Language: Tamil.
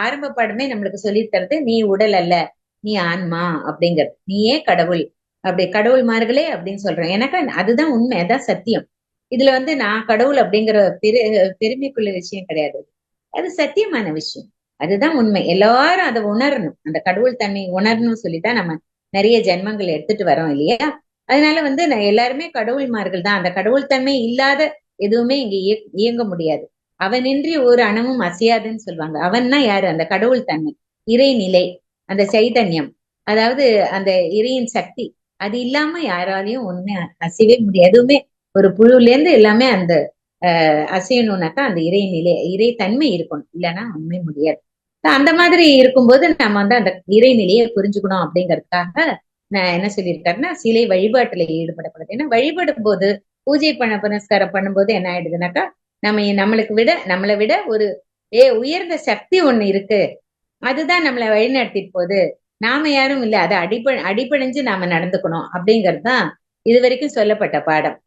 ஆரம்ப பாடமே நம்மளுக்கு சொல்லி தருது, நீ உடல் அல்ல, நீ ஆன்மா அப்படிங்கிறது. நீயே கடவுள், அப்படி கடவுள்மார்களே அப்படின்னு சொல்றோம். எனக்கு அதுதான் உண்மை, அதான் சத்தியம். இதுல நான் கடவுள் அப்படிங்கிற பெருமைக்குள்ள விஷயம் கிடையாது. அது சத்தியமான விஷயம். அதுதான் உண்மை. எல்லாரும் அதை உணரணும். அந்த கடவுள் தன்மை உணரணும்னு சொல்லிதான் நம்ம நிறைய ஜென்மங்கள் எடுத்துட்டு வரோம் இல்லையா? அதனால நான் எல்லாருமே கடவுள்மார்கள் தான். அந்த கடவுள் தன்மை இல்லாத எதுவுமே இங்க இயங்க முடியாது. அவனின்றி ஒரு அணமும் அசையாதுன்னு சொல்லுவாங்க. அவன்னா யாரு? அந்த கடவுள் தன்மை, இறைநிலை, அந்த சைதன்யம், அதாவது அந்த இறையின் சக்தி. அது இல்லாம யாராலையும் ஒண்ணுமே அசையவே முடியாது. எதுவுமே ஒரு புழுல இருந்து எல்லாமே அந்த அசையணும்னாக்கா அந்த இறைநிலை, இறைத்தன்மை இருக்கணும். இல்லைன்னா உண்மை முடியாது. அந்த மாதிரி இருக்கும்போது நம்ம அந்த இறைநிலையை புரிஞ்சுக்கணும் அப்படிங்கறதுக்காக நான் என்ன சொல்லியிருக்காருன்னா, சிலை வழிபாட்டுல ஈடுபடக்கூடாது. ஏன்னா வழிபடும் போது, பூஜை புனஸ்காரம் பண்ணும்போது என்ன ஆயிடுதுனாக்கா, நம்மளை விட ஒரு உயர்ந்த சக்தி ஒண்ணு இருக்கு. அதுதான் நம்மளை வழிநடத்திட்டு போகுது. நாம யாரும் இல்ல. அதை அடிபணிஞ்சு நாம நடந்துக்கணும் அப்படிங்கறதுதான் இது வரைக்கும் சொல்லப்பட்ட பாடம்.